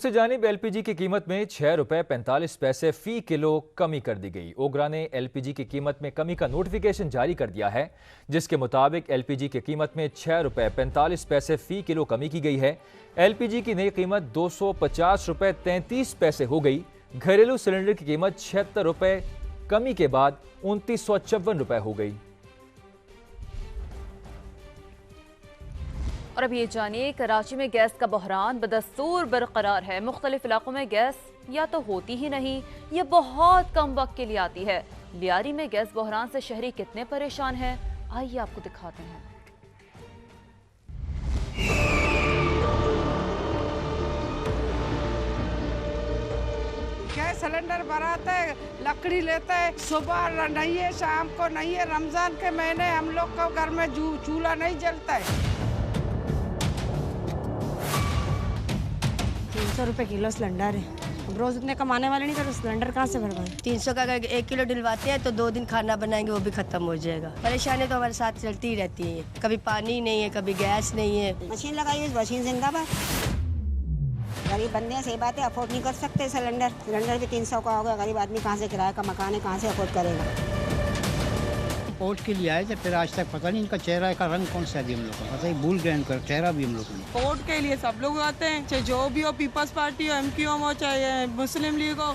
से जानिब एलपीजी की कीमत में 6 रुपए 45 पैसे फी किलो कमी कर दी गई। ओगरा ने एलपीजी की कीमत में कमी का नोटिफिकेशन जारी कर दिया है, जिसके मुताबिक एलपीजी की कीमत में 6 रुपए 45 पैसे फी किलो कमी की गई है। एलपीजी की नई कीमत 250 रुपए 33 पैसे हो गई। घरेलू सिलेंडर की कीमत 76 रुपए कमी के बाद 2954 रुपए हो गई। और अब ये जानिए, कराची में गैस का बहरान बदस्तूर बरकरार है। मुख्तलिफ इलाकों में गैस या तो होती ही नहीं या बहुत कम वक्त के लिए आती है। लियारी में गैस बहरान से शहरी कितने परेशान हैं, आइए आपको दिखाते हैं। गैस सिलेंडर भराता है, लकड़ी लेता है, सुबह नहीं है, शाम को नहीं है। रमजान के महीने हम लोग को घर में चूल्हा नहीं जलता है। 300 रुपए किलो सिलेंडर है। अब रोज इतने कमाने वाले नहीं, तो सिलेंडर कहाँ से भरवाएं? 300 का अगर 1 किलो डलवाते हैं तो 2 दिन खाना बनाएंगे, वो भी खत्म हो जाएगा। परेशानी तो हमारे साथ चलती ही रहती है, कभी पानी नहीं है, कभी गैस नहीं है। मशीन लगाइए, मशीन जिंदाबाद। गरीब बंदे हैं, सही बात है, अफोर्ड नहीं कर सकते सिलेंडर भी 300 का होगा। गरीब आदमी कहाँ से किराए का मकान है, कहाँ से अफोर्ड करेगा? वोट के लिए आए थे, फिर आज तक पता नहीं इनका चेहरा का रंग कौन सा है, भी हम लोग को पता ही भूल गए, इनका चेहरा भी हम लोग को। वोट के लिए सब लोग आते हैं, चाहे जो भी हो, पीपल्स पार्टी हो, एमक्यूएम हो, चाहे मुस्लिम लीग हो।